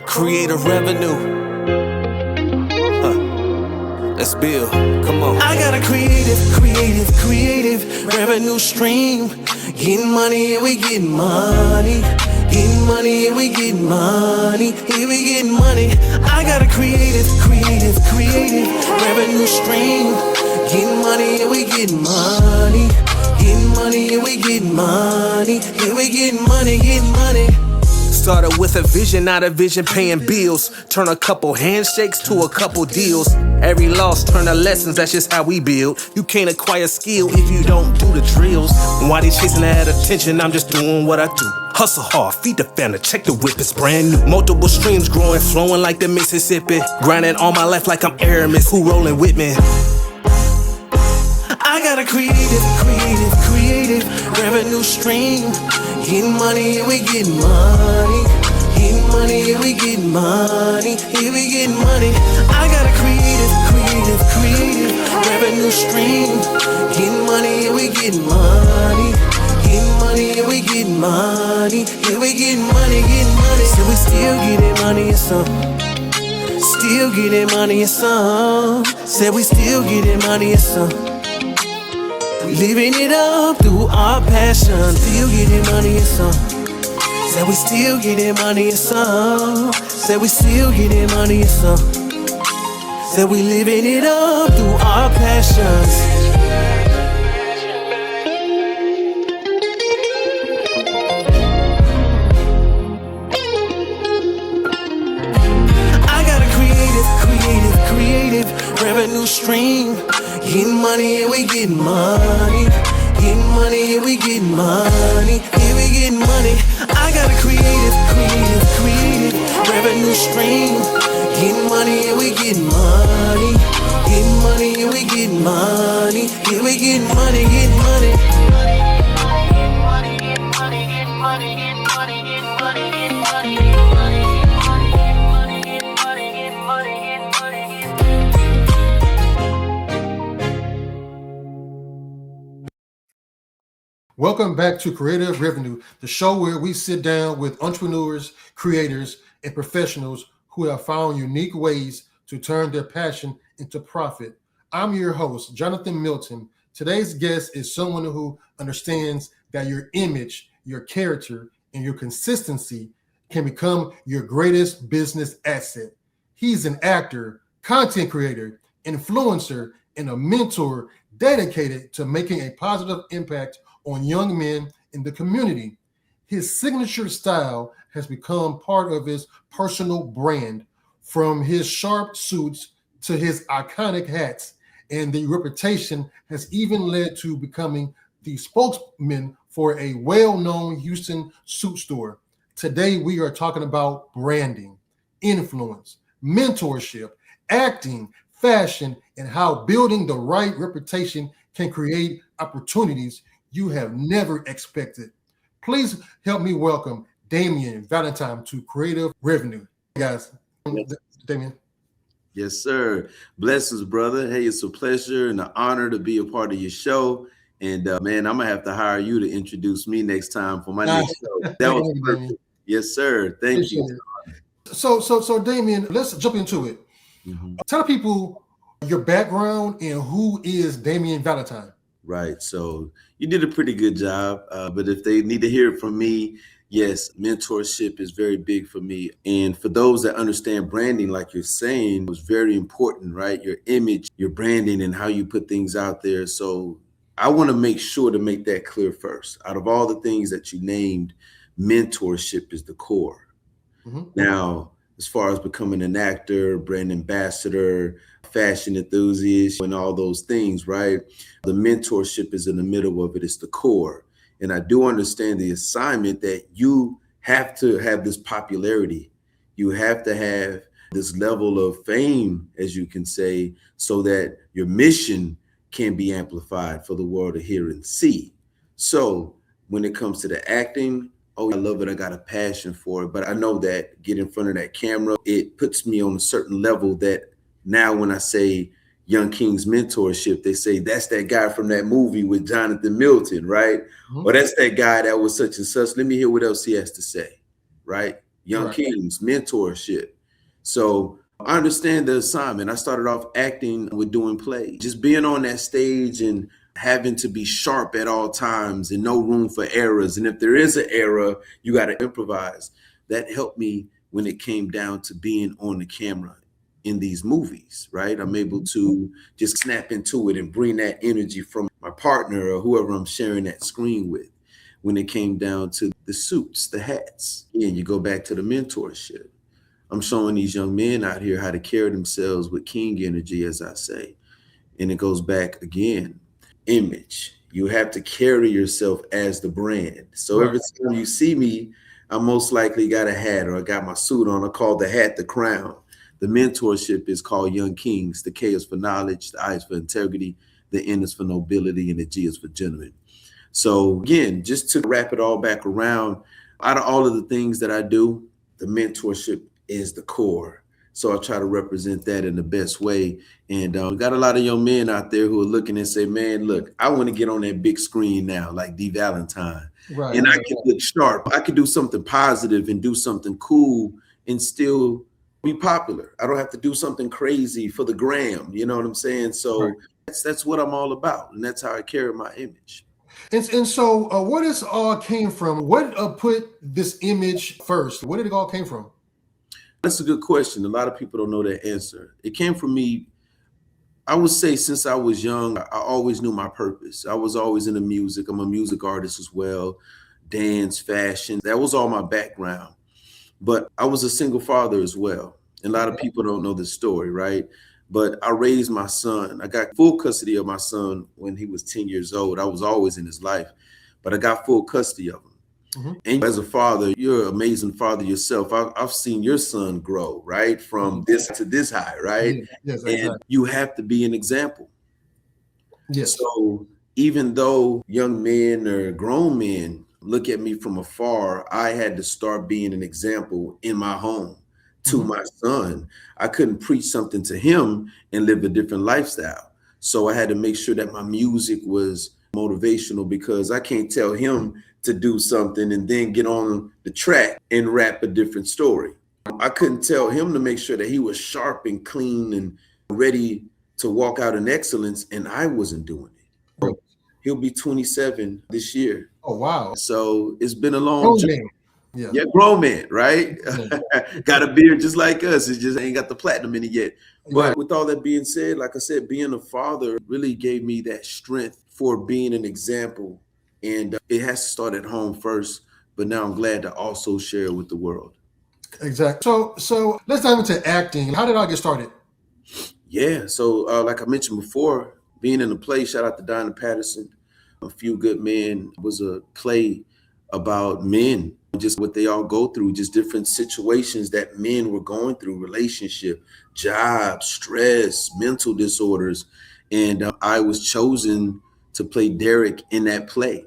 Creative revenue. Let's build. Come on. I got a creative revenue stream. Getting money and we getting money. Getting money and we getting money. Here we getting money. I got a creative revenue stream. Getting money and we getting money. Getting money and we getting money. Here we getting money, getting money. Started with a vision, not a vision paying bills. Turn a couple handshakes to a couple deals. Every loss turn to lessons, that's just how we build. You can't acquire skill if you don't do the drills. And why they chasing that attention, I'm just doing what I do. Hustle hard, feed the family, check the whip, it's brand new. Multiple streams growing, flowing like the Mississippi. Grinding all my life like I'm Aramis, who rolling with me? I got a creative revenue stream. Getting money and we getting money. Getting money and we getting money. Here we getting money. I got a creative revenue stream. Getting money and we getting money. Getting money and we getting money. Here we getting money, getting money. So we still getting money and some. Still getting money and some. Said we still getting money and some. Living it up through our passion. Still getting money and some. Said we still getting money and some. Said we still getting money and some. Said we living it up through our passions. I got a creative revenue stream. Getting money and we getting money. Getting money and we getting money. Here we getting money. I got a creative revenue stream. Getting money and we getting money. Getting money and we getting money. Here we getting money, getting money. Welcome back to Creative Revenue, the show where we sit down with entrepreneurs, creators, and professionals who have found unique ways to turn their passion into profit. I'm your host, Jonathan Milton. Today's guest is someone who understands that your image, your character, and your consistency can become your greatest business asset. He's an actor, content creator, influencer, and a mentor dedicated to making a positive impact on young men in the community. His signature style has become part of his personal brand, from his sharp suits to his iconic hats, and the reputation has even led to becoming the spokesman for a well-known Houston suit store. Today, we are talking about branding, influence, mentorship, acting, fashion, and how building the right reputation can create opportunities you have never expected. Please help me welcome Damian Valentine to Creative Revenue. Hey guys, Damian. Yes, sir. Blessings, brother. Hey, it's a pleasure and an honor to be a part of your show. And man, I'm gonna have to hire you to introduce me next time for my next show. That was perfect. Yes, sir. Thank you. So Damian, let's jump into it. Tell people your background and who is Damian Valentine. Right. So you did a pretty good job. But if they need to hear it from me, yes, mentorship is very big for me. And for those that understand branding, like you're saying, was very important, right? Your image, your branding, and how you put things out there. So I want to make sure to make that clear first. Out of all the things that you named, mentorship is the core. Now, as far as becoming an actor, brand ambassador, fashion enthusiast, and all those things, right? The mentorship is in the middle of it. It's the core. And I do understand the assignment that you have to have this popularity. You have to have this level of fame, as you can say, so that your mission can be amplified for the world to hear and see. So when it comes to the acting, oh, I love it. I got a passion for it. But I know that get in front of that camera, it puts me on a certain level that now when I say Young Kings Mentorship, they say that's that guy from that movie with Jonathan Milton, right? Mhm. Or that's that guy that was such and such. Let me hear what else he has to say, right? Young Right. Kings Mentorship. So I understand the assignment. I started off acting with doing plays, just being on that stage and having to be sharp at all times and no room for errors. And if there is an error, you got to improvise. That helped me when it came down to being on the camera in these movies, right? I'm able to just snap into it and bring that energy from my partner or whoever I'm sharing that screen with. When it came down to the suits, the hats, and you go back to the mentorship. I'm showing these young men out here how to carry themselves with king energy, as I say. And it goes back again, image. You have to carry yourself as the brand. So Right. every time you see me, I most likely got a hat or I got my suit on. I call the hat the crown. The mentorship is called Young Kings. The K is for knowledge, the I is for integrity, the N is for nobility, and the G is for gentleman. So again, just to wrap it all back around, out of all of the things that I do, the mentorship is the core. So I try to represent that in the best way. And we got a lot of young men out there who are looking and say, man, look, I want to get on that big screen now, like D Valentine. Right. And I can look sharp. I can do something positive and do something cool and still be popular. I don't have to do something crazy for the gram. You know what I'm saying? So Right. that's what I'm all about. And that's how I carry my image. And so where this all came from? What put this image first? Where did it all came from? That's a good question. A lot of people don't know that answer. It came from me. I would say since I was young, I always knew my purpose. I was always into music. I'm a music artist as well, dance, fashion. That was all my background. But I was a single father as well. And a lot of people don't know this story, right? But I raised my son. I got full custody of my son when he was 10 years old. I was always in his life, but I got full custody of him. Mm-hmm. And as a father, you're an amazing father yourself. I've seen your son grow, right? From this to this high, right? Yes, yes, And exactly. you have to be an example. Yes. So even though young men or grown men look at me from afar, I had to start being an example in my home to Mhm. my son. I couldn't preach something to him and live a different lifestyle. So I had to make sure that my music was motivational because I can't tell him to do something and then get on the track and rap a different story. I couldn't tell him to make sure that he was sharp and clean and ready to walk out in excellence, and I wasn't doing it. Right. He'll be 27 this year. Oh, wow. So it's been a long Oh, journey. man. Yeah. Yeah, grown man, right? Yeah. Got a beard just like us. It just ain't got the platinum in it yet. But Right. with all that being said, like I said, being a father really gave me that strength for being an example. And it has to start at home first. But now I'm glad to also share it with the world. Exactly. So let's dive into acting. How did I get started? Yeah. So like I mentioned before, being in a play, shout out to Donna Patterson, A Few Good Men, was a play about men, just what they all go through, just different situations that men were going through, relationship, job, stress, mental disorders. And I was chosen to play Derek in that play.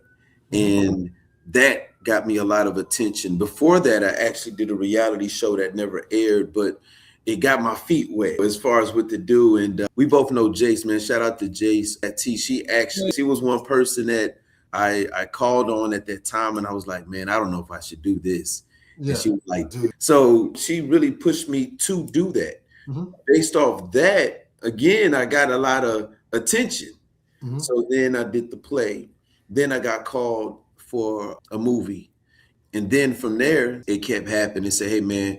And that got me a lot of attention. Before that, I actually did a reality show that never aired, but it got my feet wet as far as what to do. And we both know Jace, man. Shout out to Jace at T. She was one person that I called on at that time, and I was like, man, I don't know if I should do this. Yeah. And she was like, so she really pushed me to do that. Mhm. Based off that, again, I got a lot of attention. Mhm. So then I did the play. Then I got called for a movie. And then from there, it kept happening. Say, hey, man,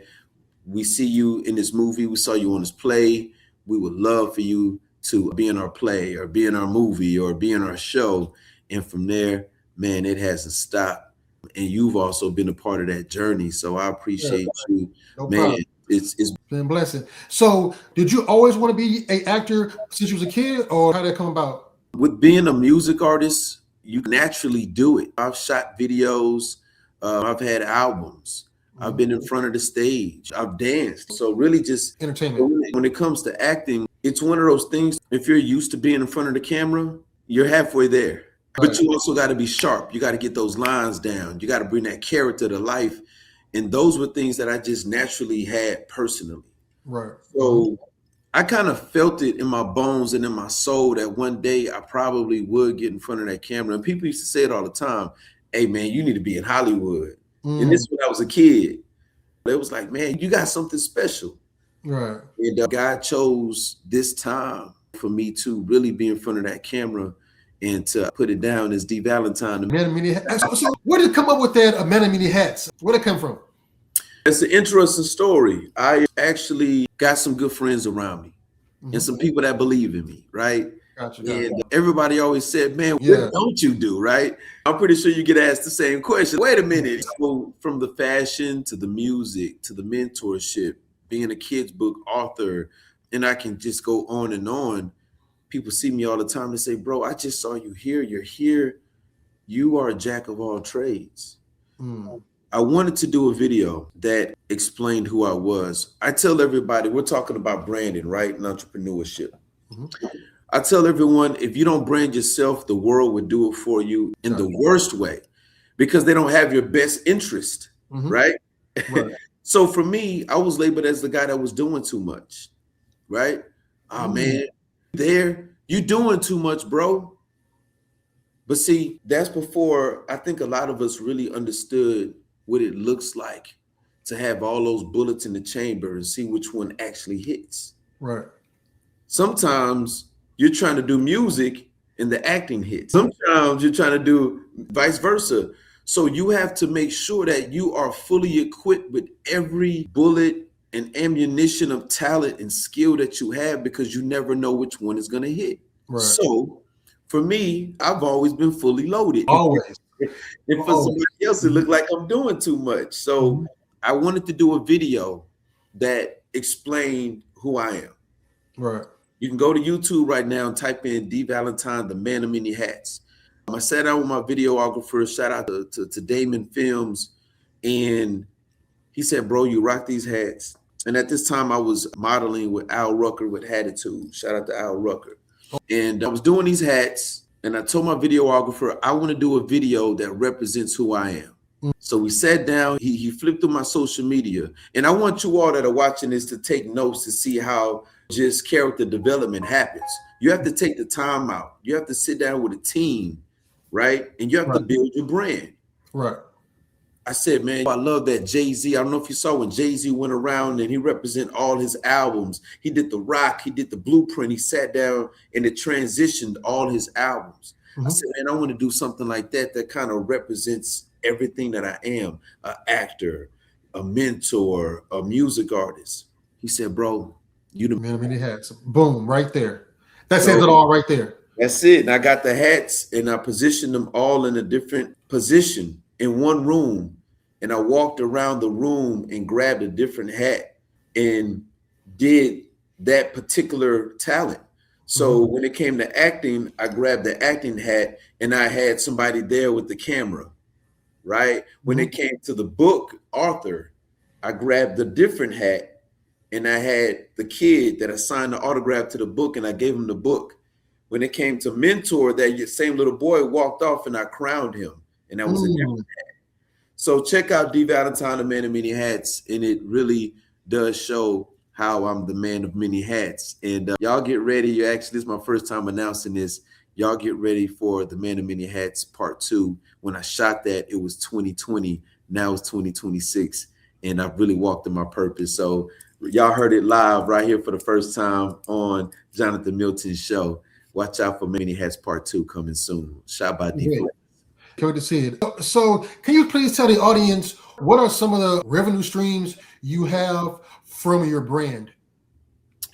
we see you in this movie. We saw you on this play. We would love for you to be in our play or be in our movie or be in our show. And from there, man, it hasn't stopped. And you've also been a part of that journey. So I appreciate you, No man. problem. It's been a blessing. So did you always want to be an actor since you was a kid, or how did that come about? with being a music artist, you naturally do it. I've shot videos. I've had albums. I've been in front of the stage. I've danced. So really just Entertainment. when it comes to acting, it's one of those things. If you're used to being in front of the camera, you're halfway there. But Right. you also got to be sharp. You got to get those lines down. You got to bring that character to life. And those were things that I just naturally had personally. Right. So I kind of felt it in my bones and in my soul that one day I probably would get in front of that camera. And people used to say it all the time. Hey man, you need to be in Hollywood. And this is when I was a kid. It was like, man, you got something special. Right. And God chose this time for me to really be in front of that camera and to put it down as D Valentine. Man of many hats. So where did you come up with that man of many hats? Where'd it come from? It's an interesting story. I actually got some good friends around me and some people that believe in me, right? Gotcha. And everybody always said, man, what don't you do, right? I'm pretty sure you get asked the same question. Wait a minute. So from the fashion to the music to the mentorship, being a kid's book author, and I can just go on and on. People see me all the time and say, bro, I just saw you here. You're here. You are a jack of all trades. I wanted to do a video that explained who I was. I tell everybody, we're talking about branding, right? And entrepreneurship. I tell everyone, if you don't brand yourself, the world would do it for you in the worst way because they don't have your best interest, right? So for me, I was labeled as the guy that was doing too much, right? Oh man, you doing too much, bro. But see, that's before I think a lot of us really understood what it looks like to have all those bullets in the chamber and see which one actually hits. Right. Sometimes you're trying to do music and the acting hits. Sometimes you're trying to do vice versa. So you have to make sure that you are fully equipped with every bullet and ammunition of talent and skill that you have because you never know which one is going to hit. Right. So for me, I've always been fully loaded. Always. And for somebody else, it looked like I'm doing too much. So I wanted to do a video that explained who I am. Right. You can go to YouTube right now and type in D Valentine, the man of many hats. I sat down with my videographer, shout out to Damian Films, and he said, bro, you rock these hats. And at this time I was modeling with Al Rucker with Attitude. Shout out to Al Rucker. And I was doing these hats and I told my videographer, I want to do a video that represents who I am. So we sat down, he flipped through my social media. And I want you all that are watching this to take notes to see how just character development happens. You have to take the time out. You have to sit down with a team, right? And you have to build your brand. Right. I said, man, I love that Jay-Z. I don't know if you saw when Jay-Z went around and he represented all his albums. He did the rock, he did the blueprint. He sat down and it transitioned all his albums. I said, man, I want to do something like that kind of represents everything that I am, an actor, a mentor, a music artist. He said, bro, you the man of many hats. Boom, right there. That says it all right there. That's it. And I got the hats and I positioned them all in a different position in one room. And I walked around the room and grabbed a different hat and did that particular talent. So when it came to acting, I grabbed the acting hat and I had somebody there with the camera, right? When it came to the book author, I grabbed a different hat and I had the kid that I signed the autograph to the book and I gave him the book. When it came to mentor, that same little boy walked off and I crowned him. And that was a different hat. So check out D Valentine, the man of many hats. And it really does show how I'm the man of many hats. And y'all get ready. This is my first time announcing this. Y'all get ready for the Man of Many Hats Part 2. When I shot that, it was 2020. Now it's 2026. And I've really walked in my purpose. So y'all heard it live right here for the first time on Jonathan Milton's show. Watch out for Many Hats Part 2 coming soon. Shot by D. Good to see it. So can you please tell the audience, what are some of the revenue streams you have from your brand?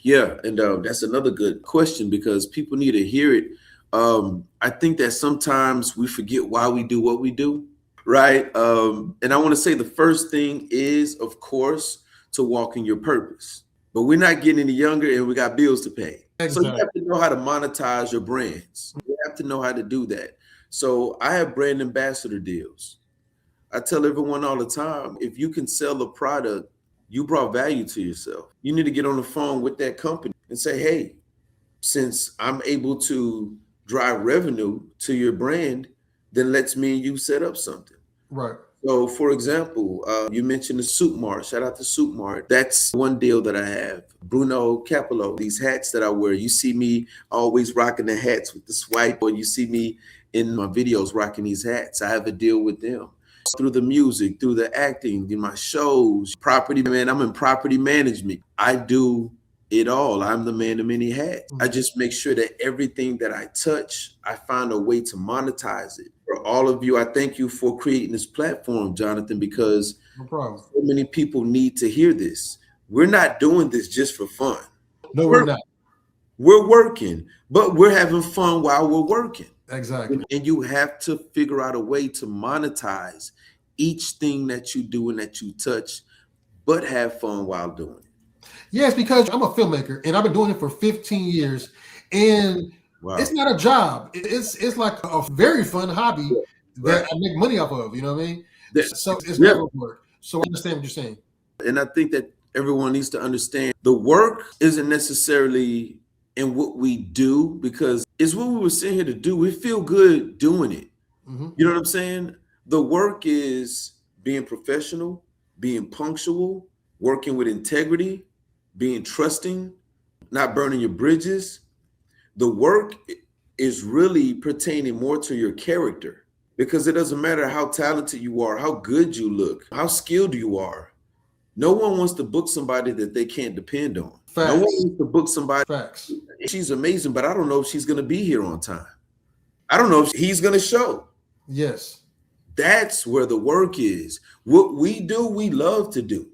Yeah, and that's another good question because people need to hear it. I think that sometimes we forget why we do what we do, right? And I want to say the first thing is, of course, to walk in your purpose. But we're not getting any younger and we got bills to pay. Exactly. So you have to know how to monetize your brands. You have to know how to do that. So I have brand ambassador deals. I tell everyone all the time, if you can sell a product, you brought value to yourself. You need to get on the phone with that company and say, hey, since I'm able to drive revenue to your brand, then let's me and you set up something. Right. So, for example, you mentioned the Soup Mart. Shout out to Soup Mart. That's one deal that I have. Bruno Capello, these hats that I wear. You see me always rocking the hats with the swipe, or you see me in my videos rocking these hats. I have a deal with them. Through the music, through the acting, in my shows, property, man, I'm in property management. I do it all. I'm the man of many hats. I just make sure that everything that I touch, I find a way to monetize it. For all of you, I thank you for creating this platform, Jonathan, because No problem. so many people need to hear this. We're not doing this just for fun. No, we're not. We're working, but we're having fun while we're working. Exactly. And you have to figure out a way to monetize each thing that you do and that you touch, but have fun while doing it. Yes, because I'm a filmmaker and I've been doing it for 15 years, and Wow. it's not a job. It's like a very fun hobby that Right. I make money off of. You know what I mean? So it's Yeah. never work. So I understand what you're saying. And I think that everyone needs to understand the work isn't necessarily in what we do, because it's what we were sitting here to do. We feel good doing it. Mhm. You know what I'm saying? The work is being professional, being punctual, working with integrity, being trusting, not burning your bridges. The work is really pertaining more to your character, because it doesn't matter how talented you are, how good you look, how skilled you are. No one wants to book somebody that they can't depend on. Facts. No one wants to book somebody. Facts. She's amazing, but I don't know if she's going to be here on time. I don't know if he's going to show. Yes. That's where the work is. What we do, we love to do.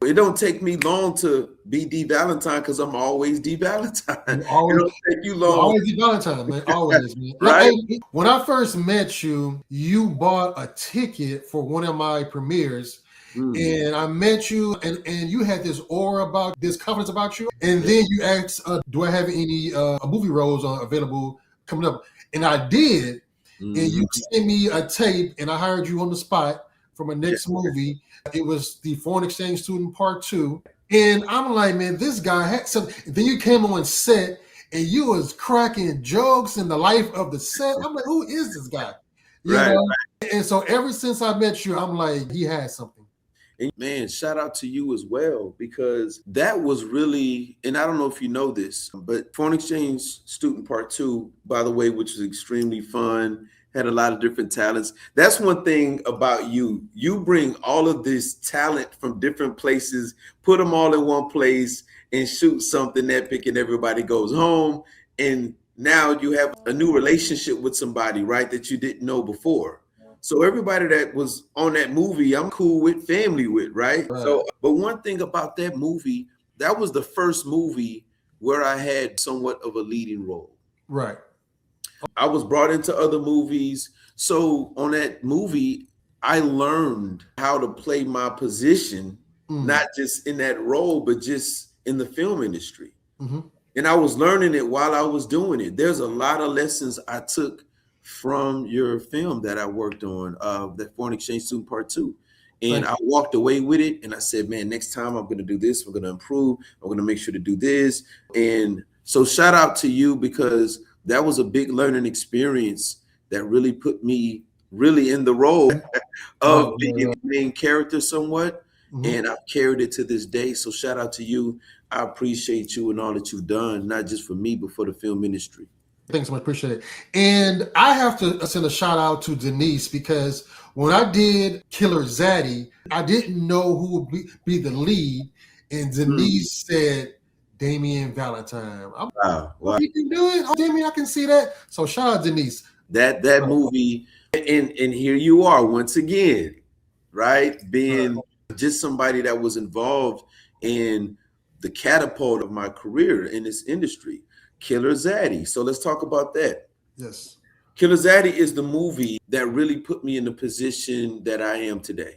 It don't take me long to be D Valentine, because I'm always D Valentine. Always, it don't take you long. Always be Valentine, man. Always, man. Right? When I first met you, you bought a ticket for one of my premieres. And I met you, and you had this aura about this confidence about you. And then you asked, do I have any movie roles available coming up? And I did. And you sent me a tape, and I hired you on the spot for my next movie. It was the Foreign Exchange Student Part 2. And I'm like, man, this guy had something. And then you came on set, and you was cracking jokes in the life of the set. I'm like, who is this guy? You know? And so ever since I met you, I'm like, he has something. And man, shout out to you as well, because that was really, and I don't know if you know this, but Foreign Exchange Student Part 2, by the way, which was extremely fun, had a lot of different talents. That's one thing about you. You bring all of this talent from different places, put them all in one place, and shoot something epic, and everybody goes home. And now you have a new relationship with somebody, right, that you didn't know before. So everybody that was on that movie, I'm cool with, family with, right? So, but one thing about that movie, that was the first movie where I had somewhat of a leading role. Right. I was brought into other movies. So on that movie, I learned how to play my position, not just in that role, but just in the film industry. And I was learning it while I was doing it. There's a lot of lessons I took from your film that I worked on, that Foreign Exchange Student Part 2. And I walked away with it, and I said, man, next time I'm going to do this. I'm going to improve. I'm going to make sure to do this. And so shout out to you, because that was a big learning experience that really put me really in the role of being the main character somewhat. And I've carried it to this day. So shout out to you. I appreciate you and all that you've done, not just for me, but for the film industry. Thanks so much. Appreciate it. And I have to send a shout out to Denise, because when I did Killer Zaddy, I didn't know who would be the lead. And Denise said, Damian Valentine. Wow. You can do it. Oh, Damian, I can see that. So shout out Denise. That movie, and here you are once again, right? Being just somebody that was involved in the catapult of my career in this industry. Killer Zaddy. So let's talk about that. Yes. Killer Zaddy is the movie that really put me in the position that I am today.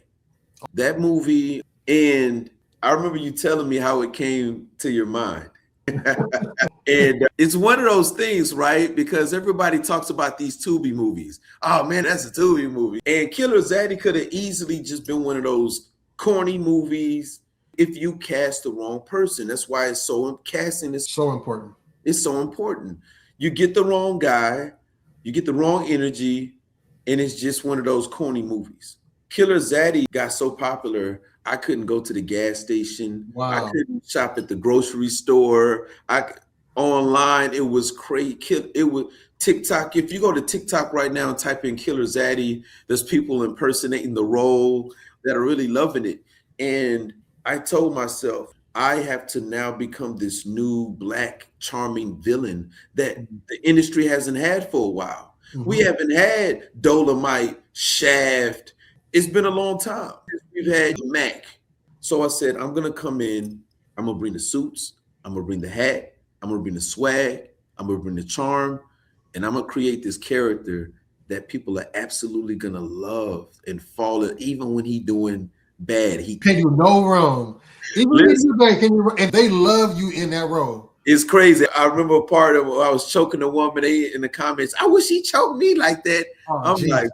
That movie, and I remember you telling me how it came to your mind. And it's one of those things, right? Because everybody talks about these Tubi movies. Oh man, that's a Tubi movie. And Killer Zaddy could have easily just been one of those corny movies if you cast the wrong person. That's why it's casting is so important. It's so important. You get the wrong guy, you get the wrong energy, and it's just one of those corny movies. Killer Zaddy got so popular, I couldn't go to the gas station. I Wow. couldn't shop at the grocery store. Online, it was crazy. It was TikTok. If you go to TikTok right now and type in Killer Zaddy, there's people impersonating the role that are really loving it. And I told myself, I have to now become this new black charming villain that the industry hasn't had for a while. We haven't had Dolomite, Shaft. It's been a long time. We've had Mac. So I said, I'm gonna come in, I'm gonna bring the suits, I'm gonna bring the hat, I'm gonna bring the swag, I'm gonna bring the charm, and I'm gonna create this character that people are absolutely gonna love and follow, even when he doing bad. He Can you no wrong? Even when Listen. you bad, can you, and they love you in that role. It's crazy. I remember a part of I was choking a woman in the comments. I wish he choked me like that. Oh, I'm geez. like,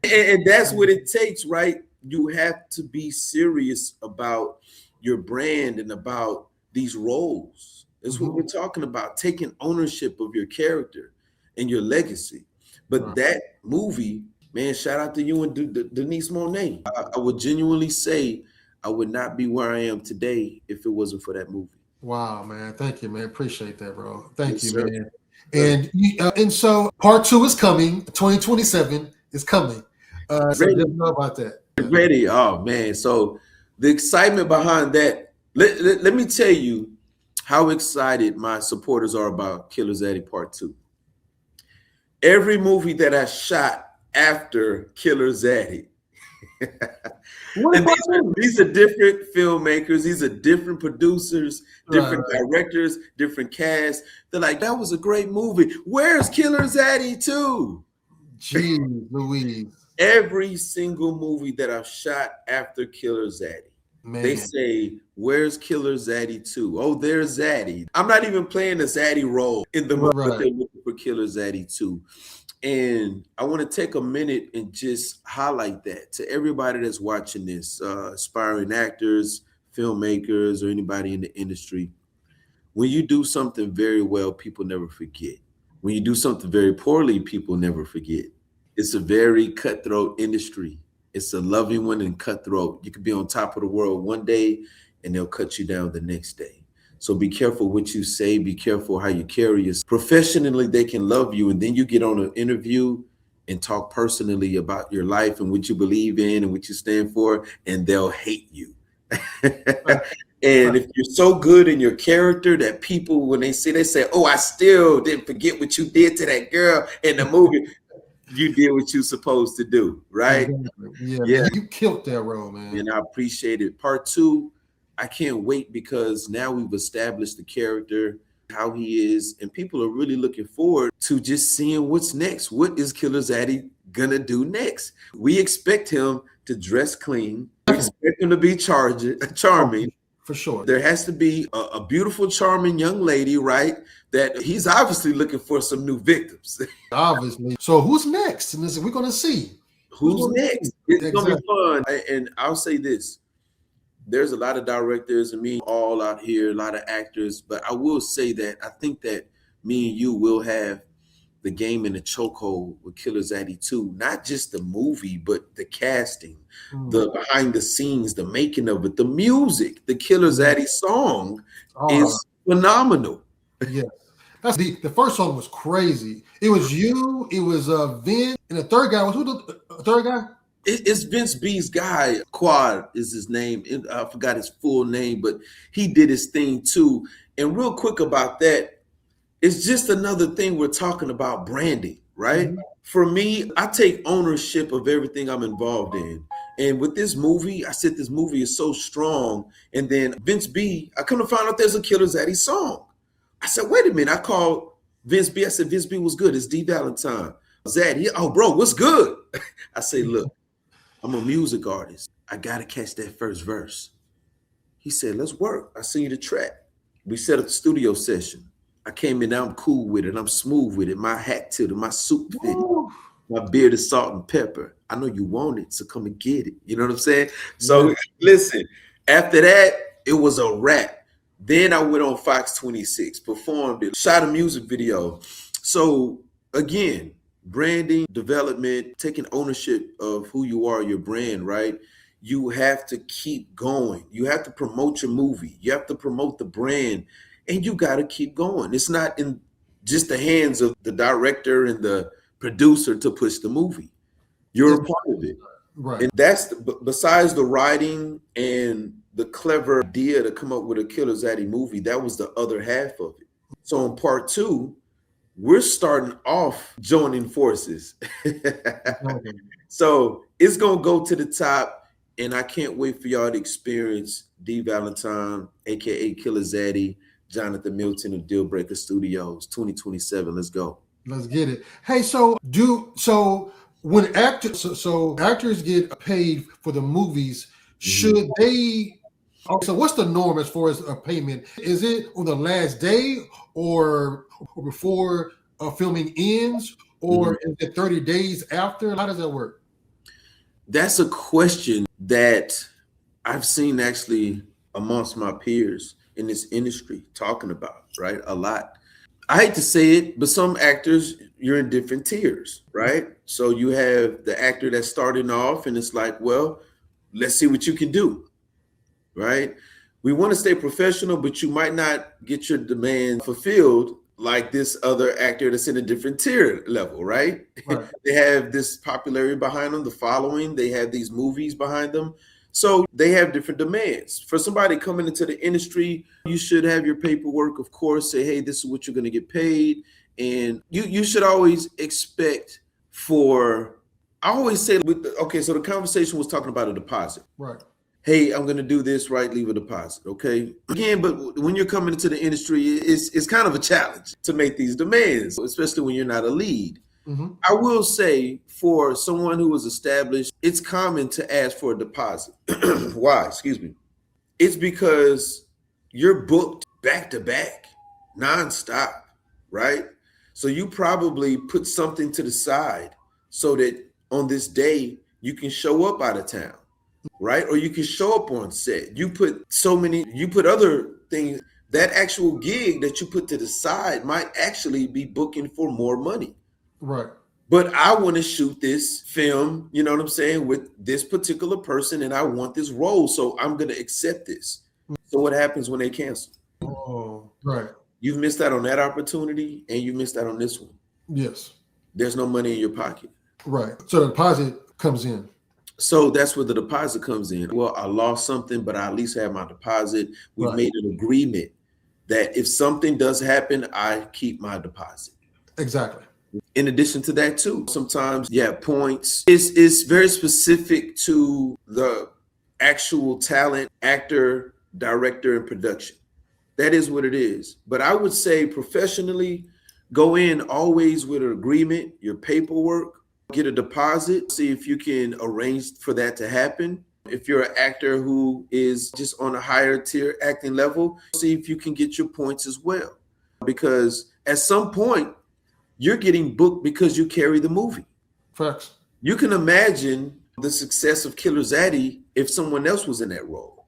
and that's what it takes, right? You have to be serious about your brand and about these roles. That's what we're talking about, taking ownership of your character and your legacy. But that movie, man, shout out to you and Denise Monet. I would genuinely say I would not be where I am today if it wasn't for that movie. Wow, man. Thank you, man. Appreciate that, bro. Thank Yes, you, sir. man. And so part 2 is coming. 2027 is coming. So Ready. just know about that. Ready. Oh, man. So the excitement behind that, let me tell you how excited my supporters are about Killer Zaddy Part 2. Every movie that I shot after Killer Zaddy, and these are different filmmakers, these are different producers, different directors, different casts. They're like, that was a great movie. Where's Killer Zaddy 2? Jeez Louise. Every single movie that I've shot after Killer Zaddy, Man. they say, where's Killer Zaddy 2? Oh, there's Zaddy. I'm not even playing the Zaddy role in the movie, but they're looking for Killer Zaddy 2. And I want to take a minute and just highlight that to everybody that's watching this, aspiring actors, filmmakers, or anybody in the industry. When you do something very well, people never forget. When you do something very poorly, people never forget. It's a very cutthroat industry. It's a loving one and cutthroat. You could be on top of the world one day and they'll cut you down the next day. So be careful what you say. Be careful how you carry yourself. Professionally, they can love you. And then you get on an interview and talk personally about your life and what you believe in and what you stand for, and they'll hate you. And if you're so good in your character that people, when they say, oh, I still didn't forget what you did to that girl in the movie. You did what you're supposed to do, right? Exactly. Yeah. Man, you killed that role, man. And I appreciate it. Part 2, I can't wait because now we've established the character, how he is, and people are really looking forward to just seeing what's next. What is Killer Zaddy gonna do next? We expect him to dress clean. We expect him to be charming. For sure. There has to be a beautiful, charming young lady, right? That he's obviously looking for some new victims. Obviously. So who's next? And we're going to see. Who's next? It's going to be fun. And I'll say this. There's a lot of directors and me all out here, a lot of actors. But I will say that I think that me and you will have the game in the chokehold with Killer Zaddy 2. Not just the movie, but the casting, the behind the scenes, the making of it, the music. The Killer Zaddy song is phenomenal. Yeah. That's the first song was crazy. It was you, it was Vince, and the third guy was who the third guy? It's Vince B's guy. Quad is his name. I forgot his full name, but he did his thing too. And real quick about that, it's just another thing we're talking about branding, right? For me, I take ownership of everything I'm involved in. And with this movie, I said this movie is so strong. And then Vince B, I come to find out there's a Killer Zaddy song. I said, wait a minute. I called Vince B. I said, Vince B was good. It's D Valentine. Zaddy, oh, bro, what's good? I say, look, I'm a music artist. I got to catch that first verse. He said, let's work. I send you the track. We set up the studio session. I came in, I'm cool with it. I'm smooth with it. My hat tilted, my suit fitted. My beard is salt and pepper. I know you want it, so come and get it. You know what I'm saying? So listen, after that, it was a wrap. Then I went on Fox 26, performed it, shot a music video. So again, branding, development, taking ownership of who you are, your brand, right? You have to keep going. You have to promote your movie. You have to promote the brand, and you got to keep going. It's not in just the hands of the director and the producer to push the movie. You're a part of it. Right. And that's besides the writing and the clever idea to come up with a Killer Zaddy movie, that was the other half of it. So in part two, we're starting off joining forces. So it's going to go to the top. And I can't wait for y'all to experience D Valentine, aka Killer Zaddy, Jonathan Milton of Deal Breaker Studios, 2027. Let's go. Let's get it. Hey, so when actors get paid for the movies, should they? So what's the norm as far as a payment? Is it on the last day or before filming ends, or is it 30 days after? How does that work? That's a question that I've seen actually amongst my peers in this industry talking about, right? A lot. I hate to say it, but some actors, you're in different tiers, right? So you have the actor that's starting off and it's like, well, let's see what you can do, right? We want to stay professional, but you might not get your demand fulfilled like this other actor that's in a different tier level, right? They have this popularity behind them, the following, they have these movies behind them. So they have different demands. For somebody coming into the industry, you should have your paperwork, of course, say, hey, this is what you're going to get paid. And you should always expect I always say, so the conversation was talking about a deposit. Right. Hey, I'm going to do this, right? Leave a deposit, okay? Again, but when you're coming into the industry, it's kind of a challenge to make these demands, especially when you're not a lead. I will say for someone who is established, it's common to ask for a deposit. Why? Excuse me. It's because you're booked back to back, nonstop, right? So you probably put something to the side so that on this day you can show up out of town, right? Or you can show up on set. You put other things. That actual gig that you put to the side might actually be booking for more money. Right. But I want to shoot this film, you know what I'm saying, with this particular person, and I want this role, so I'm going to accept this. So what happens when they cancel? Oh, right. You've missed out on that opportunity, and you missed out on this one. Yes. There's no money in your pocket. Right. So the deposit comes in. So that's where the deposit comes in. Well, I lost something, but I at least have my deposit. We've made an agreement that if something does happen, I keep my deposit. Exactly. In addition to that, too, sometimes you have points. It's very specific to the actual talent, actor, director, and production. That is what it is. But I would say professionally, go in always with an agreement, your paperwork, get a deposit, see if you can arrange for that to happen. If you're an actor who is just on a higher tier acting level, see if you can get your points as well. Because at some point, you're getting booked because you carry the movie. Facts. You can imagine the success of Killer Zaddy if someone else was in that role.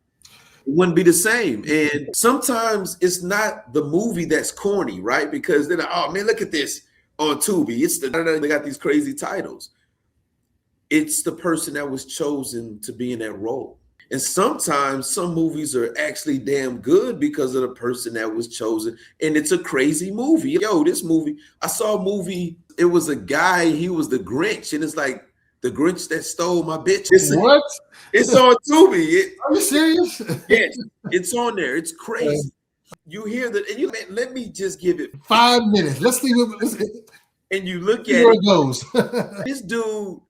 It wouldn't be the same. And sometimes it's not the movie that's corny, right? Because they're like, oh man, look at this on Tubi. They got these crazy titles. It's the person that was chosen to be in that role. And sometimes some movies are actually damn good because of the person that was chosen. And it's a crazy movie. Yo, this movie, I saw a movie, it was a guy, he was the Grinch. And it's like, the Grinch that stole my bitch. What? It's on Tubi. Are you serious? Yes, it's on there. It's crazy. You hear that, and you let me just give it 5 minutes. Let's see what and you look at it goes. This dude,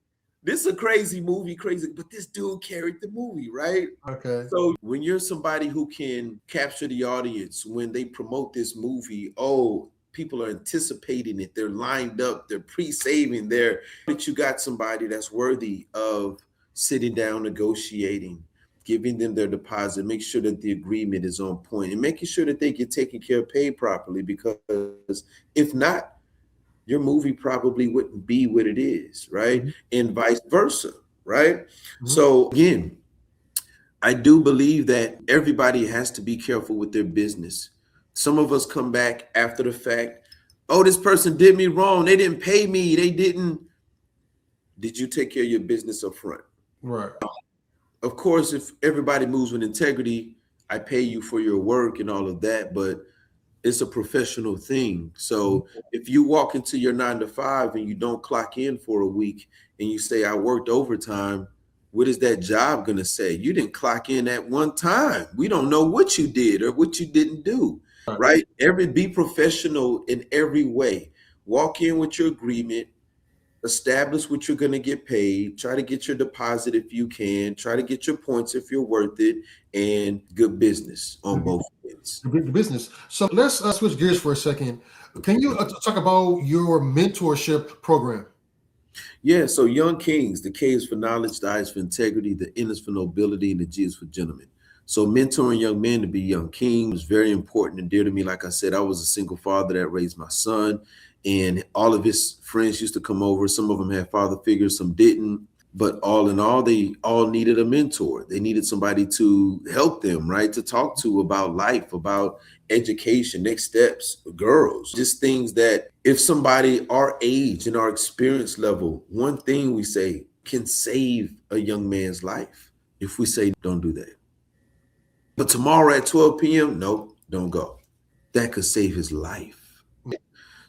this is a crazy movie, but this dude carried the movie, right? Okay. So when you're somebody who can capture the audience, when they promote this movie, oh, people are anticipating it. They're lined up. They're pre-saving there. But you got somebody that's worthy of sitting down, negotiating, giving them their deposit, make sure that the agreement is on point, and making sure that they get taken care of, paid properly, because if not, your movie probably wouldn't be what it is, right? And vice versa, right? So again, I do believe that everybody has to be careful with their business. Some of us come back after the fact. Oh, this person did me wrong. They didn't pay me. They didn't. Did you take care of your business up front? Right. Of course, if everybody moves with integrity, I pay you for your work and all of that, but it's a professional thing. So if you walk into your 9 to 5 and you don't clock in for a week and you say, I worked overtime, what is that job going to say? You didn't clock in at one time. We don't know what you did or what you didn't do, right? Be professional in every way. Walk in with your agreement, establish what you're going to get paid, try to get your deposit if you can, try to get your points if you're worth it, and good business on both ends. The business. So let's switch gears for a second. Can you talk about your mentorship program? Yeah, so Young Kings, the K is for knowledge, the I is for integrity, the N is for nobility, and the G is for gentlemen. So mentoring young men to be young kings was very important and dear to me. Like I said, I was a single father that raised my son, and all of his friends used to come over. Some of them had father figures, some didn't. But all in all, they all needed a mentor. They needed somebody to help them, right? To talk to about life, about education, next steps, girls, just things that if somebody our age and our experience level, one thing we say can save a young man's life. If we say, don't do that. But tomorrow at 12 p.m., nope, don't go. That could save his life.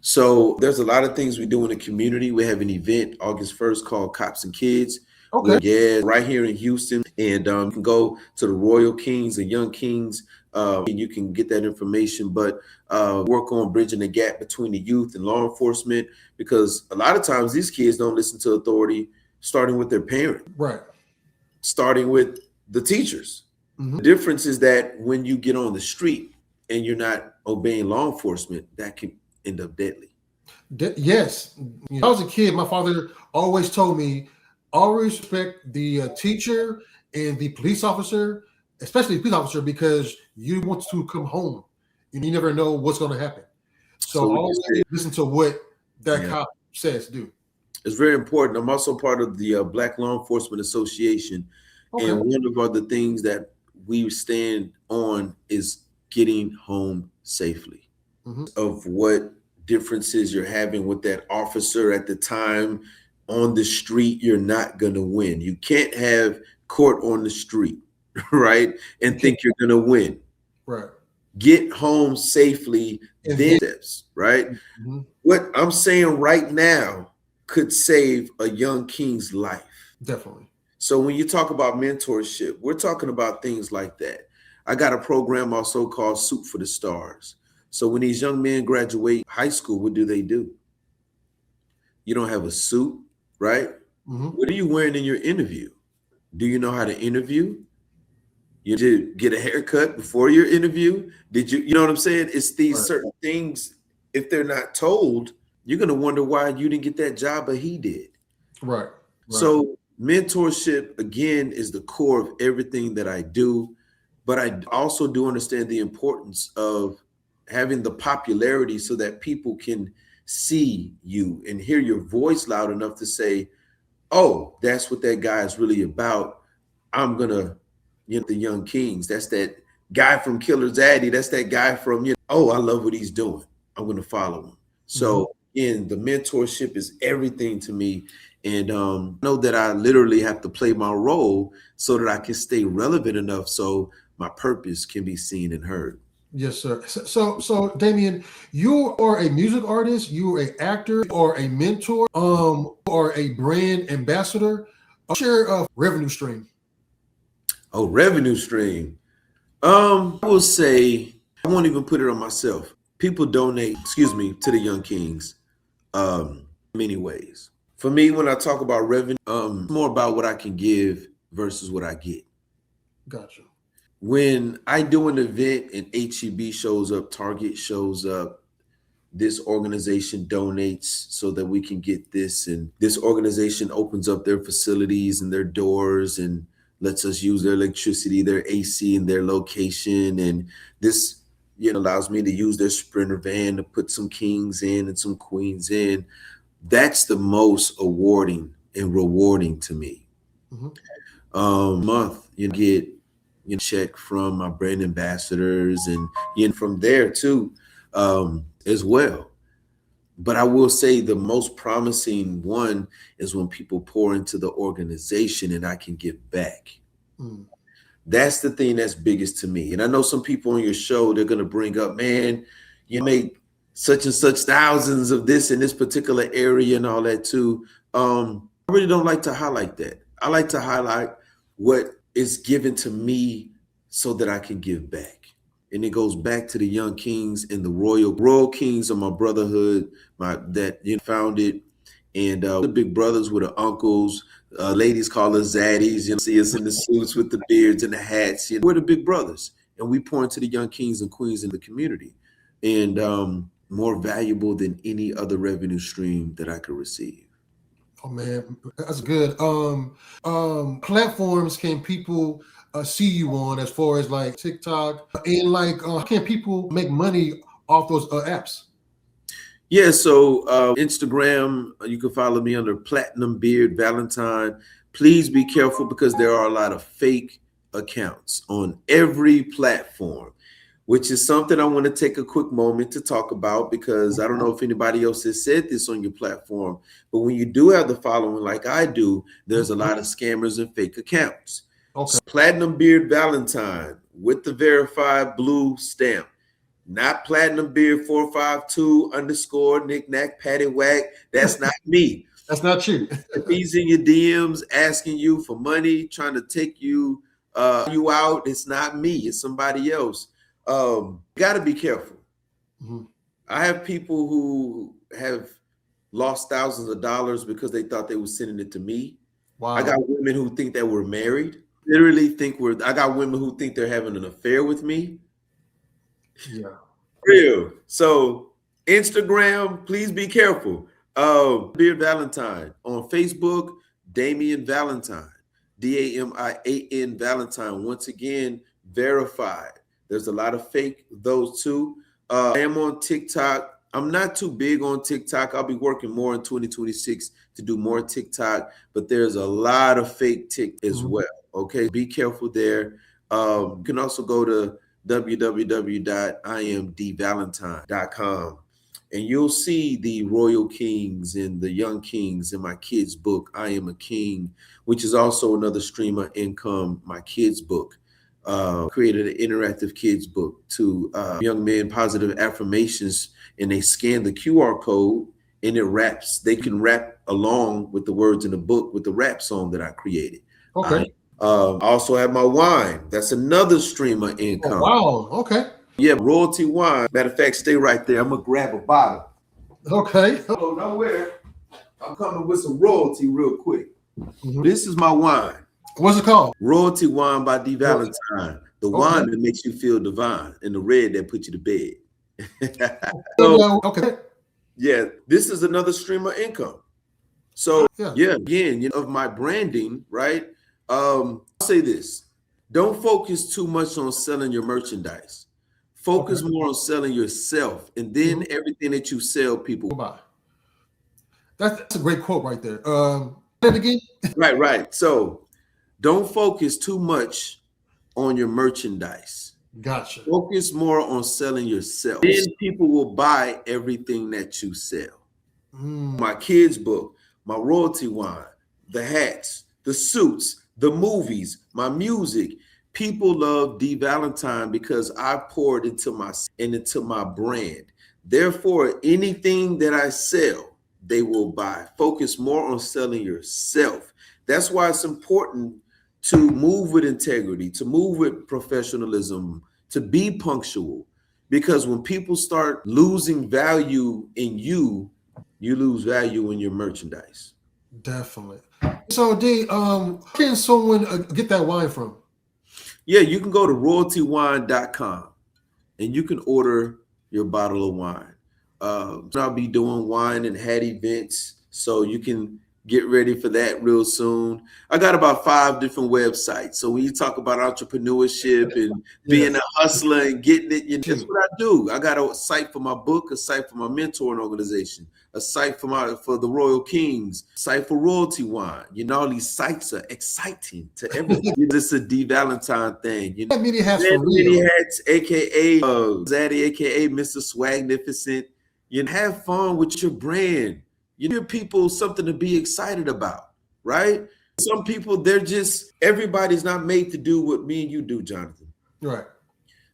So there's a lot of things we do in the community. We have an event August 1st called Cops and Kids. Okay. Yeah, right here in Houston. And you can go to the Royal Kings and Young Kings, and you can get that information. But work on bridging the gap between the youth and law enforcement, because a lot of times these kids don't listen to authority, starting with their parent, Right. starting with the teachers. The difference is that when you get on the street and you're not obeying law enforcement, that can end up deadly. Yes. When I was a kid, my father always told me, always respect the teacher and the police officer, especially the police officer, because you want to come home and you never know what's going to happen. So always listen to what that cop says do. It's very important. I'm also part of the Black Law Enforcement Association. Okay. And one of the things that we stand on is getting home safely. Of what differences you're having with that officer at the time on the street, you're not going to win. You can't have court on the street, right? And think you're going to win. Right. Get home safely, then steps, right? What I'm saying right now could save a young king's life. Definitely. So when you talk about mentorship, we're talking about things like that. I got a program also called Soup for the Stars. So when these young men graduate high school, what do? You don't have a suit, right? What are you wearing in your interview? Do you know how to interview? You did get a haircut before your interview? Did you know what I'm saying? It's these certain things, if they're not told, you're going to wonder why you didn't get that job, but he did. Right. So mentorship, again, is the core of everything that I do. But I also do understand the importance of having the popularity so that people can see you and hear your voice loud enough to say, oh, that's what that guy is really about. I'm going to, the Young Kings. That's that guy from Killer Zaddy. That's that guy from, oh, I love what he's doing. I'm going to follow him. So again, the mentorship is everything to me. And know that I literally have to play my role so that I can stay relevant enough so my purpose can be seen and heard. Yes, sir. So Damian, you are a music artist, you are an actor, or a mentor, or a brand ambassador. Share a revenue stream. Oh, revenue stream. I will say, I won't even put it on myself. People donate, to the Young Kings, many ways. For me, when I talk about revenue, it's more about what I can give versus what I get. Gotcha. When I do an event and HEB shows up, Target shows up, this organization donates so that we can get this, and this organization opens up their facilities and their doors and lets us use their electricity, their AC, and their location. And this, allows me to use their Sprinter van to put some kings in and some queens in. That's the most awarding and rewarding to me. Month, you get check from my brand ambassadors and from there too, as well. But I will say the most promising one is when people pour into the organization and I can give back. Mm. That's the thing that's biggest to me. And I know some people on your show, they're going to bring up, man, you make such and such thousands of this in this particular area and all that too. I really don't like to highlight that. I like to highlight what is given to me so that I can give back. And it goes back to the young kings and the royal kings of my brotherhood, that founded, and the big brothers with the uncles. Ladies call us zaddies. See us in the suits with the beards and the hats. We're the big brothers, and we point to the young kings and queens in the community, and more valuable than any other revenue stream that I could receive. Oh man, that's good. Platforms can people see you on, as far as like TikTok, and like can people make money off those apps? Yeah, so Instagram, you can follow me under Platinum Beard Valentine. Please be careful because there are a lot of fake accounts on every platform, which is something I want to take a quick moment to talk about, because I don't know if anybody else has said this on your platform, but when you do have the following like I do, there's a lot of scammers and fake accounts. Okay. So Platinum Beard Valentine with the verified blue stamp. Not Platinum Beard 452 _, knick-knack, paddywhack. That's not me. That's not you. If he's in your DMs asking you for money, trying to take you out, it's not me. It's somebody else. Got to be careful. Mm-hmm. I have people who have lost thousands of dollars because they thought they were sending it to me. Wow. I got women who think that we're married. Literally I got women who think they're having an affair with me. Yeah. Real. So Instagram, please be careful. Beard Valentine. On Facebook, Damian Valentine. Damian Valentine. Once again, verified. There's a lot of fake, those two. I am on TikTok. I'm not too big on TikTok. I'll be working more in 2026 to do more TikTok, but there's a lot of fake TikTok as well. Okay, be careful there. You can also go to www.imdvalentine.com, and you'll see the royal kings and the young kings in my kids' book, I Am a King, which is also another stream of income. My kids' book. Created an interactive kids book to young men, positive affirmations, and they scan the QR code and it raps. They can rap along with the words in the book with the rap song that I created. Okay. I also have my wine. That's another stream of income. Oh, wow. Okay. Yeah, royalty wine. Matter of fact, stay right there. I'm gonna grab a bottle. Okay. Oh, nowhere. I'm coming with some royalty real quick. Mm-hmm. This is my wine. What's it called? Royalty Wine by D. Valentine. The wine that makes you feel divine, and the red that puts you to bed. So, okay. Yeah, this is another stream of income. So yeah, again, of my branding, right? I'll say this: don't focus too much on selling your merchandise. Focus more on selling yourself, and then everything that you sell, people buy. That's a great quote right there. Say it again. Right. So don't focus too much on your merchandise. Gotcha. Focus more on selling yourself. Then people will buy everything that you sell. My kids' book, my royalty wine, the hats, the suits, the movies, my music. People love D. Valentine because I poured into my brand. Therefore, anything that I sell, they will buy. Focus more on selling yourself. That's why it's important to move with integrity, to move with professionalism, to be punctual. Because when people start losing value in you, you lose value in your merchandise. Definitely. So, D, can someone get that wine from? Yeah, you can go to royaltywine.com and you can order your bottle of wine. I'll be doing wine and hat events, so you can get ready for that real soon. I got about 5 different websites. So when you talk about entrepreneurship and being a hustler and getting it, that's what I do. I got a site for my book, a site for my mentoring organization, a site for the Royal Kings, site for Royalty Wine. All these sites are exciting to everyone. It's a D. Valentine thing. Many hats, Many hats, aka Zaddy, aka Mr. Swagnificent. You have fun with your brand. You give people something to be excited about, right? Some people, everybody's not made to do what me and you do, Jonathan. Right.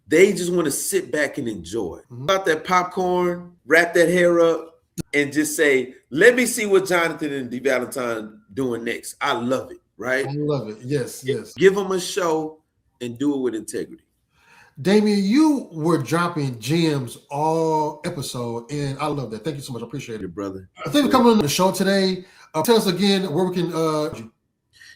They just want to sit back and enjoy. About that popcorn, wrap that hair up, and just say, let me see what Jonathan and D Valentine doing next. I love it, right? I love it. Yes, yes. Give them a show and do it with integrity. Damian, you were dropping gems all episode, and I love that. Thank you so much. I appreciate it, brother. Thank you for coming on the show today. Tell us again where we can.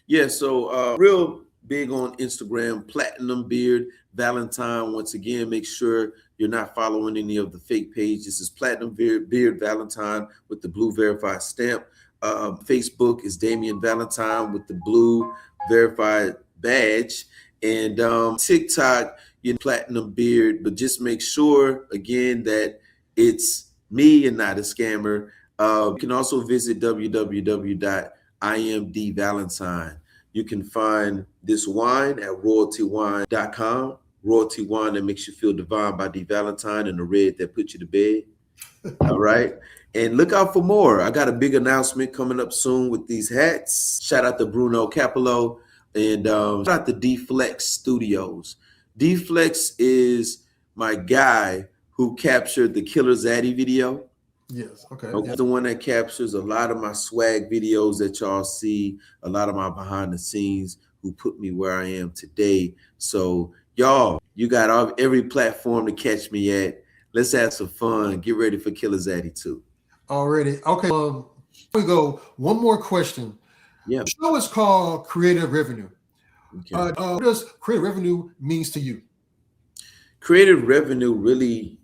Yeah, so real big on Instagram, Platinum Beard Valentine. Once again, make sure you're not following any of the fake pages. This is Platinum Beard Valentine with the blue verified stamp. Facebook is Damian Valentine with the blue verified badge. And TikTok, Platinum Beard, but just make sure again that it's me and not a scammer. You can also visit www.imdvalentine. You can find this wine at royaltywine.com. Royalty wine that makes you feel divine by D Valentine, and the red that puts you to bed. All right. And look out for more. I got a big announcement coming up soon with these hats. Shout out to Bruno Capello and shout out to D-Flex Studios. D-Flex is my guy who captured the Killer Zaddy video. Yes, okay. The one that captures a lot of my swag videos that y'all see, a lot of my behind the scenes, who put me where I am today. So y'all, you got every platform to catch me at. Let's have some fun. Get ready for Killer Zaddy too. Already. Okay. Here we go. One more question. Yeah. The show is called Creative Revenue. Okay. What does creative revenue means to you? Creative revenue really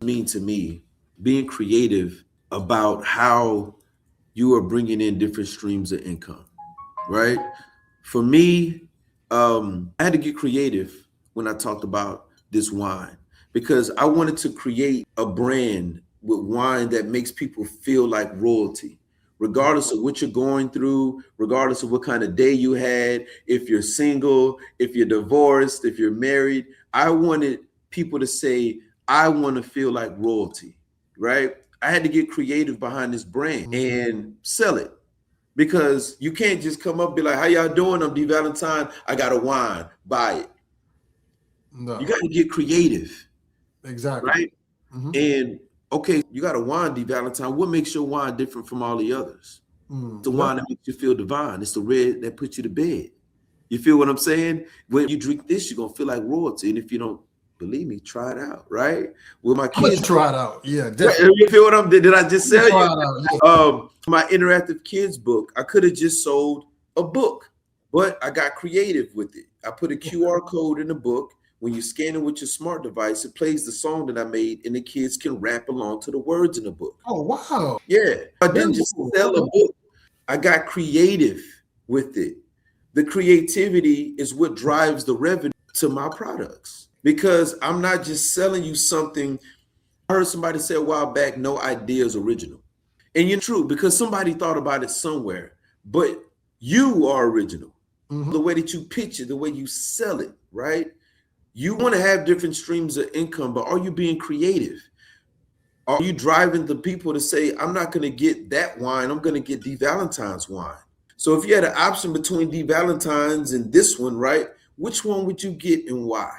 mean to me being creative about how you are bringing in different streams of income, right? For me, I had to get creative when I talked about this wine because I wanted to create a brand with wine that makes people feel like royalty, regardless of what you're going through, regardless of what kind of day you had, if you're single, if you're divorced, if you're married. I wanted people to say, I want to feel like royalty, right? I had to get creative behind this brand and sell it because you can't just come up and be like, how y'all doing? I'm D Valentine. I got a wine, buy it. No. You got to get creative. Exactly. Right? And okay, you got a wine, D Valentine. What makes your wine different from all the others? The wine that makes you feel divine. It's the red that puts you to bed. You feel what I'm saying? When you drink this, you're going to feel like royalty. And if you don't believe me, try it out, right? With my kids. Try it out. Yeah, definitely. You feel what I'm doing? Did I just sell you? My interactive kids book, I could have just sold a book, but I got creative with it. I put a QR code in the book. When you scan it with your smart device, it plays the song that I made, and the kids can rap along to the words in the book. Oh, wow. Yeah. I didn't just sell a book. I got creative with it. The creativity is what drives the revenue to my products because I'm not just selling you something. I heard somebody say a while back, no idea is original. And you're true because somebody thought about it somewhere, but you are original. The way that you pitch it, the way you sell it, right? You want to have different streams of income, but are you being creative? Are you driving the people to say, I'm not going to get that wine, I'm going to get D Valentine's wine? So if you had an option between D Valentine's and this one, right? Which one would you get and why?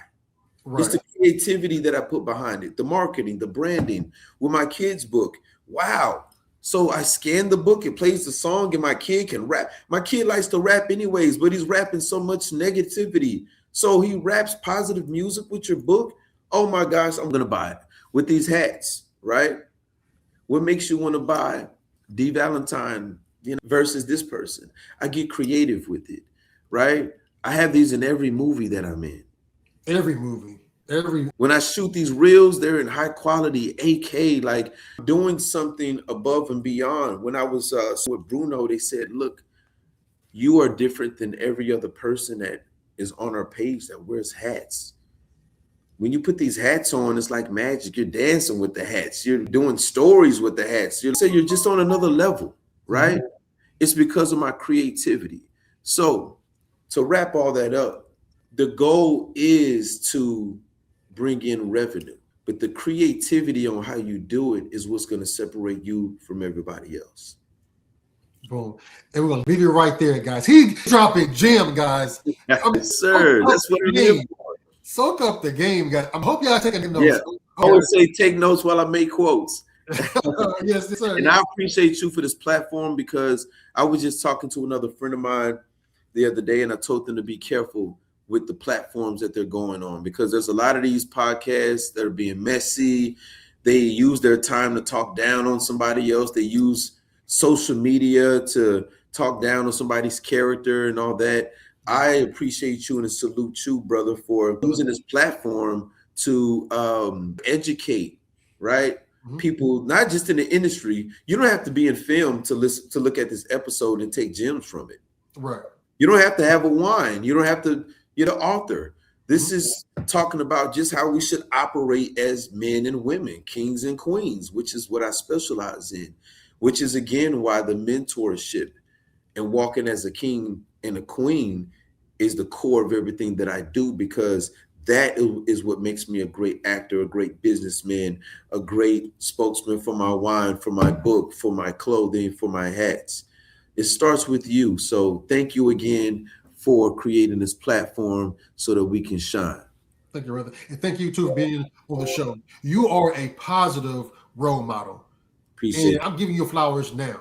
Right. It's the creativity that I put behind it, the marketing, the branding. With my kids' book, wow. So I scan the book, it plays the song, and my kid can rap. My kid likes to rap anyways, but he's rapping so much negativity. So he raps positive music with your book. Oh my gosh, I'm gonna buy it. With these hats, right? What makes you want to buy D Valentine, versus this person? I get creative with it, right? I have these in every movie that I'm in. Every movie. When I shoot these reels, they're in high quality 8K, like doing something above and beyond. When I was with Bruno, they said, look, you are different than every other person that is on our page that wears hats. When you put these hats on, it's like magic. You're dancing with the hats. You're doing stories with the hats. You're just on another level, right? It's because of my creativity. So to wrap all that up, the goal is to bring in revenue. but the creativity on how you do it is what's going to separate you from everybody else. Boom. And we're going to leave it right there, guys. He dropping gem, guys. Yes, sir. That's what it is. Soak up the game, guys. I hope y'all taking notes. Yeah. I always say take notes while I make quotes. Yes, sir. And I appreciate you for this platform, because I was just talking to another friend of mine the other day, and I told them to be careful with the platforms that they're going on, because there's a lot of these podcasts that are being messy. They use their time to talk down on somebody else. They use social media to talk down on somebody's character and all that. I appreciate you and salute you, brother, for using this platform to educate, right? Mm-hmm. People, not just in the industry. You don't have to be in film to look at this episode and take gems from it. Right. You don't have to have a wine. You don't have to, you're the author. This is talking about just how we should operate as men and women, kings and queens, which is what I specialize in, which is, again, why the mentorship and walking as a king and a queen is the core of everything that I do, because that is what makes me a great actor, a great businessman, a great spokesman for my wine, for my book, for my clothing, for my hats. It starts with you. So thank you again for creating this platform so that we can shine. Thank you, brother. And thank you too for being on the show. You are a positive role model. Appreciate it. I'm giving you flowers now.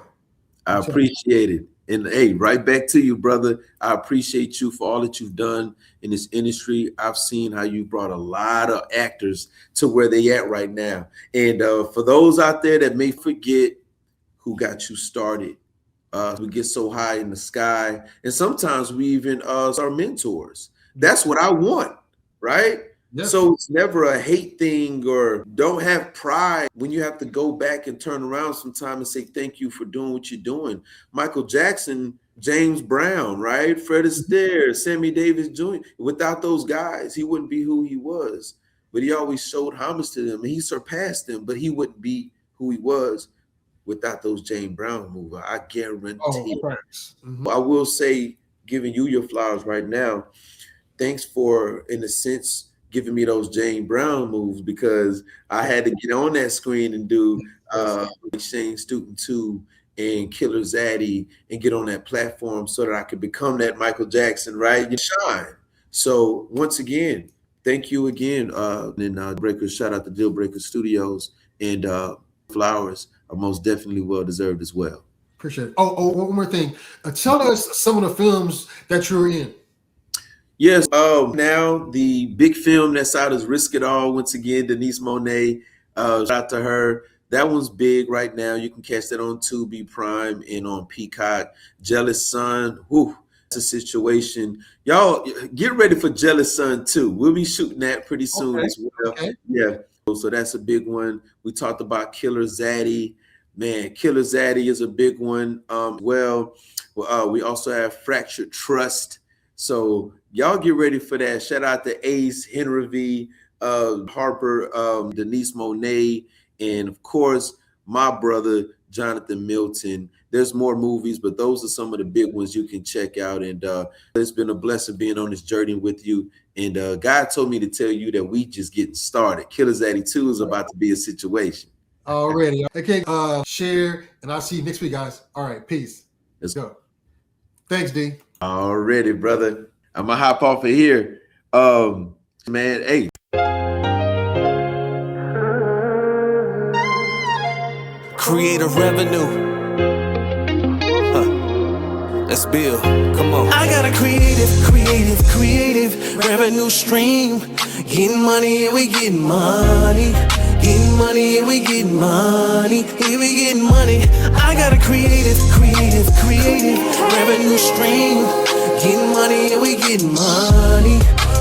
I appreciate it. And hey, right back to you, brother. I appreciate you for all that you've done in this industry. I've seen how you brought a lot of actors to where they at right now. And for those out there that may forget who got you started, we get so high in the sky. And sometimes we even are mentors. That's what I want, right? Yes. So it's never a hate thing, or don't have pride when you have to go back and turn around sometime and say, thank you for doing what you're doing. Michael Jackson, James Brown, right? Fred Astaire, Sammy Davis Jr. Without those guys, he wouldn't be who he was. But he always showed homage to them, and he surpassed them, but he wouldn't be who he was without those James Brown movies. I guarantee. Mm-hmm. I will say, giving you your flowers right now, thanks for, in a sense, giving me those James Brown moves, because I had to get on that screen and do Shane Stoughton 2 and Killer Zaddy and get on that platform so that I could become that Michael Jackson, right? You shine. So once again, thank you again. And Breakers, shout out to Deal Breaker Studios, and flowers are most definitely well deserved as well. Appreciate it. Oh, one more thing. Tell us some of the films that you're in. Yes. Now the big film that's out is Risk It All. Once again, Denise Monet. Shout out to her. That one's big right now. You can catch that on Tubi Prime and on Peacock. Jealous Son. Whew, it's a situation. Y'all get ready for Jealous Son 2. We'll be shooting that pretty soon as well. Okay. Yeah. So that's a big one. We talked about Killer Zaddy. Man, Killer Zaddy is a big one. We also have Fractured Trust. So y'all get ready for that. Shout out to Ace, Henry V, Harper, Denise Monet, and of course, my brother, Jonathan Milton. There's more movies, but those are some of the big ones you can check out. And it's been a blessing being on this journey with you. And God told me to tell you that we just getting started. Killer Zaddy 2 is about to be a situation. Already. Okay, share, and I'll see you next week, guys. All right, peace. Let's go. Thanks, D. Already, brother. I'm gonna hop off of here. Man, hey. Creative revenue. Let's build. Come on. I got a creative revenue stream. Getting money and we getting money. Getting money and we getting money. Here we getting money. I got a creative revenue stream. Getting money and we getting money.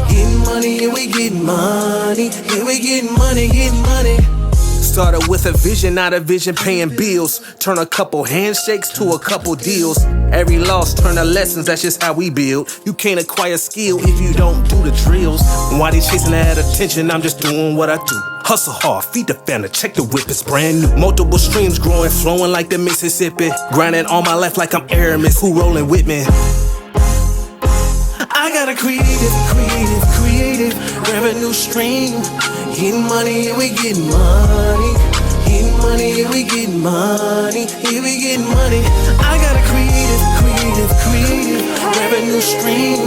Getting money and we getting money. Here we getting money, getting money. Started with a vision, not a vision paying bills. Turn a couple handshakes to a couple deals. Every loss turn to lessons, that's just how we build. You can't acquire skill if you don't do the drills. Why they chasing that attention? I'm just doing what I do. Hustle hard, feed the family, check the whip, it's brand new. Multiple streams growing, flowing like the Mississippi. Grinding all my life like I'm Aramis, who rolling with me? I got a creative creative revenue stream. Getting money, yeah, we getting money. Getting money, yeah, we getting money. Yeah, we getting money. I got a creative revenue stream.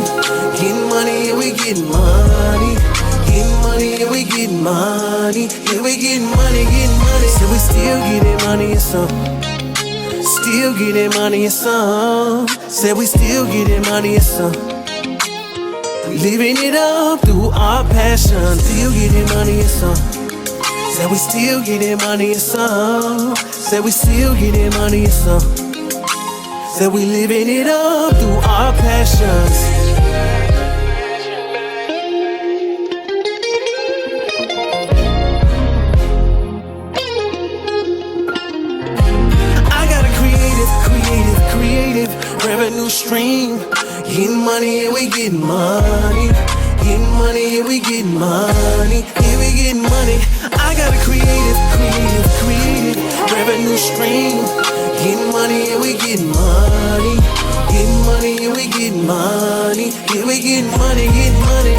Getting money, yeah, we getting money. Getting money, yeah, we getting money. Yeah, we getting money, getting money. So we still getting money and some. Still getting money and some. Said we still getting money and some. We living it up through our passion. Still getting money and some. Said we still getting money and some. Said we still getting money and some. Said we living it up through our passions. Creative revenue stream. Getting money, yeah, we getting money. Getting money, yeah, we getting money. Yeah, we getting money. I got a creative revenue stream. Getting money, yeah, we getting money. Getting money, yeah, we getting money. Yeah, we getting money, getting money.